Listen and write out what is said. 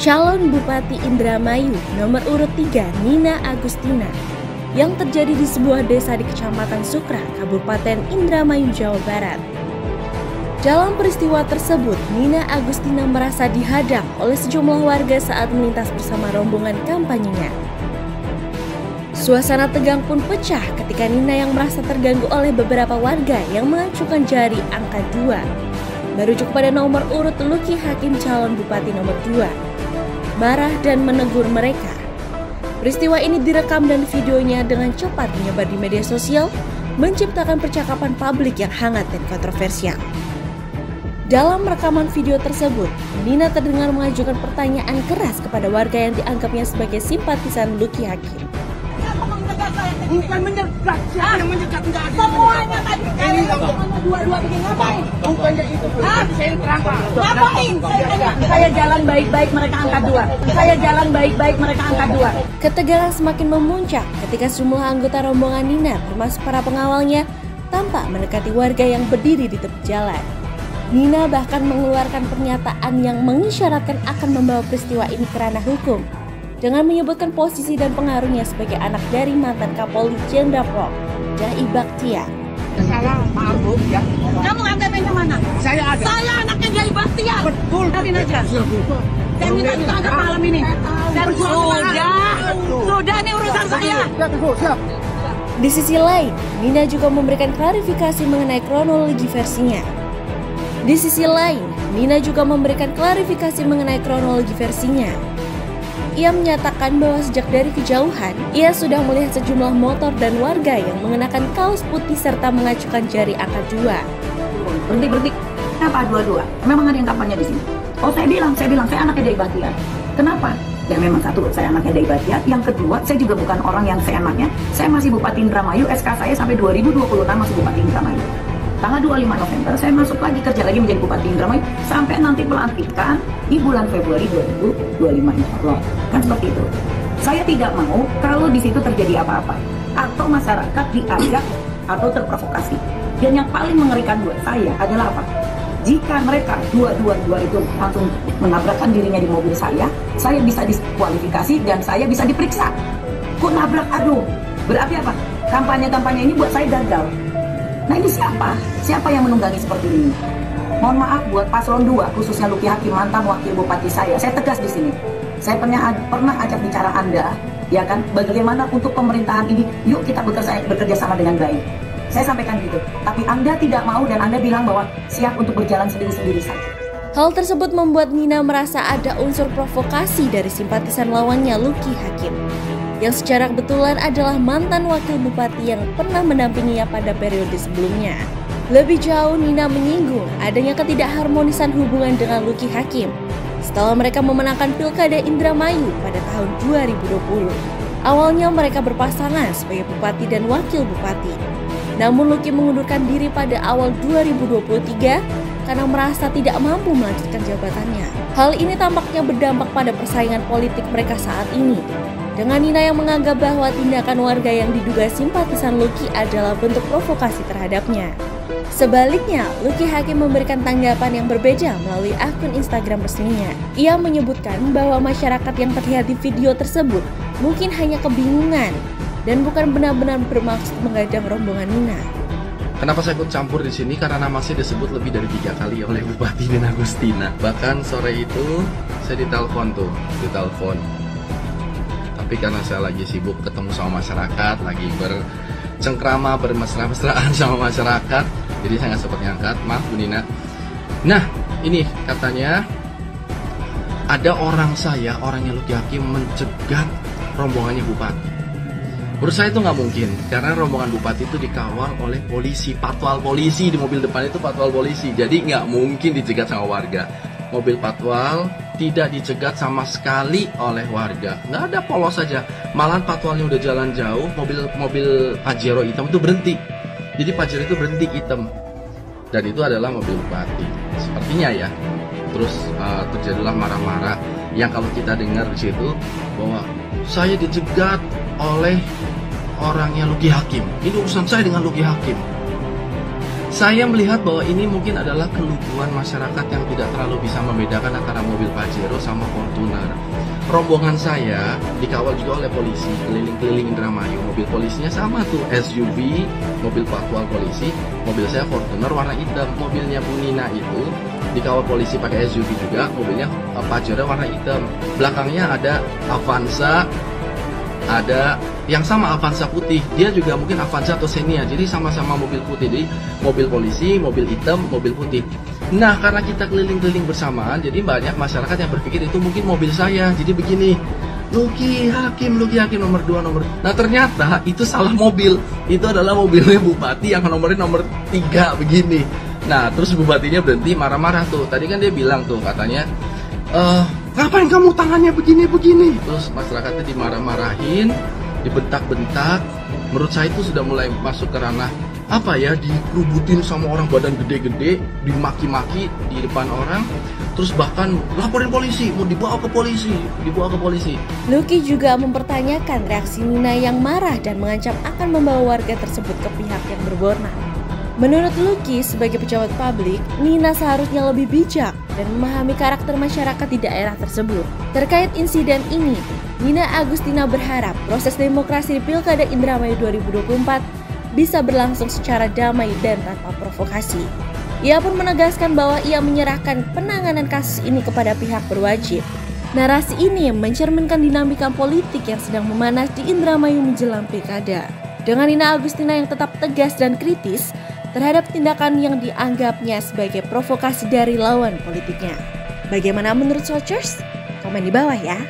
calon Bupati Indramayu nomor urut 3 Nina Agustina yang terjadi di sebuah desa di Kecamatan Sukra, Kabupaten Indramayu, Jawa Barat. Dalam peristiwa tersebut, Nina Agustina merasa dihadang oleh sejumlah warga saat melintas bersama rombongan kampanyenya. Suasana tegang pun pecah ketika Nina yang merasa terganggu oleh beberapa warga yang mengacukan jari angka 2 merujuk pada nomor urut Luki Hakim calon Bupati nomor 2. Marah dan menegur mereka. Peristiwa ini direkam dan videonya dengan cepat menyebar di media sosial, menciptakan percakapan publik yang hangat dan kontroversial. Dalam rekaman video tersebut, Nina terdengar mengajukan pertanyaan keras kepada warga yang dianggapnya sebagai simpatisan Luki Hakim. Bukan menyegat, siapa yang menyegat? Enggak ada. Semuanya tadi Ini dua-dua begini ngapain? bukannya itu. Saya terangkan. Ngapain? Saya jalan baik-baik, mereka angka 2. Saya jalan baik-baik, mereka angka 2. Ketegangan semakin memuncak ketika sejumlah anggota rombongan Nina termasuk para pengawalnya tampak mendekati warga yang berdiri di tepi jalan. Nina bahkan mengeluarkan pernyataan yang mengisyaratkan akan membawa peristiwa ini ke ranah hukum dengan menyebutkan posisi dan pengaruhnya sebagai anak dari mantan Kapolri Jenderal Polisi Dai Baktiar. Salah, maaf Bu, ya. Kamu ATM-nya mana? Saya ada. Saya anaknya Dai Baktiar. Betul. Tarin aja. Saya minta ditangkap malam ini. Dan sudah ini urusan saya. Siap. Di sisi lain, Nina juga memberikan klarifikasi mengenai kronologi versinya. Ia menyatakan bahwa sejak dari kejauhan, ia sudah melihat sejumlah motor dan warga yang mengenakan kaos putih serta mengacukan jari angka 2. Berhenti. Kenapa 2-2? Memang ada yang kampanye di sini. Oh, saya bilang, saya anaknya Dai Baktiar. Kenapa? Ya memang satu, saya anaknya Dai Baktiar. Yang kedua, saya juga bukan orang yang seenaknya. Saya masih Bupati Indramayu, SK saya sampai 2026 masih Bupati Indramayu. Tanggal 25 November saya masuk lagi kerja lagi menjadi Bupati Indramayu sampai nanti pelantikan di bulan Februari 2025 insya Allah. Kan seperti itu. Saya tidak mau kalau di situ terjadi apa-apa atau masyarakat diajak atau terprovokasi. Dan yang paling mengerikan buat saya adalah apa? Jika mereka dua itu langsung menabrakkan dirinya di mobil saya bisa diskualifikasi dan saya bisa diperiksa. Kok nabrak? Aduh, berarti apa? Kampanye ini buat saya gagal. Nah ini siapa? Siapa yang menunggangi seperti ini? Mohon maaf buat paslon 2, khususnya Luki Hakim mantan wakil bupati saya tegas di sini. Saya pernah ajak bicara Anda, ya kan? Bagaimana untuk pemerintahan ini? Yuk kita bekerja sama dengan baik. Saya sampaikan gitu. Tapi Anda tidak mau dan Anda bilang bahwa siap untuk berjalan sendiri-sendiri saja. Hal tersebut membuat Nina merasa ada unsur provokasi dari simpatisan lawannya Luki Hakim, yang secara kebetulan adalah mantan wakil bupati yang pernah mendampinginya pada periode sebelumnya. Lebih jauh, Nina menyinggung adanya ketidakharmonisan hubungan dengan Luki Hakim setelah mereka memenangkan Pilkada Indramayu pada tahun 2020. Awalnya mereka berpasangan sebagai bupati dan wakil bupati. Namun Luki mengundurkan diri pada awal 2023 karena merasa tidak mampu melanjutkan jabatannya. Hal ini tampaknya berdampak pada persaingan politik mereka saat ini, dengan Nina yang menganggap bahwa tindakan warga yang diduga simpatisan Luki adalah bentuk provokasi terhadapnya. Sebaliknya, Luki Hakim memberikan tanggapan yang berbeda melalui akun Instagram resminya. Ia menyebutkan bahwa masyarakat yang terlihat di video tersebut mungkin hanya kebingungan dan bukan benar-benar bermaksud mengadang rombongan Nina. Kenapa saya ikut campur di sini? Karena nama saya disebut lebih dari 3 kali oleh Bupati Nina Agustina. Bahkan sore itu saya ditelepon. Tapi karena saya lagi sibuk ketemu sama masyarakat, lagi bercengkrama, bermesra-mesraan sama masyarakat, jadi saya nggak sempat ngangkat. Maaf Bu Nina. Nah, ini katanya ada orangnya Luki Hakim mencegat rombongannya Bupati. Menurut saya itu nggak mungkin, karena rombongan bupati itu dikawal oleh polisi, patwal polisi, di mobil depan itu patwal polisi, jadi nggak mungkin dicegat sama warga. Mobil patwal tidak dicegat sama sekali oleh warga, nggak ada, polos saja. Malahan patwalnya udah jalan jauh, mobil Pajero hitam itu berhenti, jadi Pajero itu berhenti hitam, dan itu adalah mobil bupati, sepertinya ya. Terus terjadilah marah-marah, yang kalau kita dengar di situ bahwa saya dicegat oleh orangnya Luki Hakim. Ini urusan saya dengan Luki Hakim. Saya melihat bahwa ini mungkin adalah keluguan masyarakat yang tidak terlalu bisa membedakan antara mobil Pajero sama Fortuner. Rombongan saya dikawal juga oleh polisi keliling-keliling Indramayu. Mobil polisinya sama tuh, SUV, mobil patwal polisi. Mobil saya Fortuner warna hitam. Mobilnya Bu Nina itu dikawal polisi pakai SUV juga, mobilnya Pajero warna hitam. Belakangnya ada Avanza, ada yang sama Avanza putih, dia juga mungkin Avanza atau Xenia, jadi sama-sama mobil putih, jadi mobil polisi, mobil hitam, mobil putih. Nah, karena kita keliling-keliling bersamaan, jadi banyak masyarakat yang berpikir itu mungkin mobil saya. Jadi begini, Luki Hakim nomor 2, nomor. Nah, ternyata itu salah mobil. Itu adalah mobilnya Bupati yang nomornya nomor 3 begini. Nah, terus bupatinya berhenti marah-marah tuh. Tadi kan dia bilang tuh katanya, ngapain kamu tangannya begini-begini? Terus masyarakatnya dimarah-marahin, dibentak-bentak. Menurut saya itu sudah mulai masuk ke ranah apa ya, dikerubutin sama orang badan gede-gede, dimaki-maki di depan orang, terus bahkan laporin polisi, mau dibawa ke polisi. Luki juga mempertanyakan reaksi Nina yang marah dan mengancam akan membawa warga tersebut ke pihak yang berwenang. Menurut Luki, sebagai pejabat publik, Nina seharusnya lebih bijak dan memahami karakter masyarakat di daerah tersebut. Terkait insiden ini, Nina Agustina berharap proses demokrasi di Pilkada Indramayu 2024 bisa berlangsung secara damai dan tanpa provokasi. Ia pun menegaskan bahwa ia menyerahkan penanganan kasus ini kepada pihak berwajib. Narasi ini mencerminkan dinamika politik yang sedang memanas di Indramayu menjelang Pilkada. Dengan Nina Agustina yang tetap tegas dan kritis terhadap tindakan yang dianggapnya sebagai provokasi dari lawan politiknya. Bagaimana menurut Sochers? Komen di bawah ya.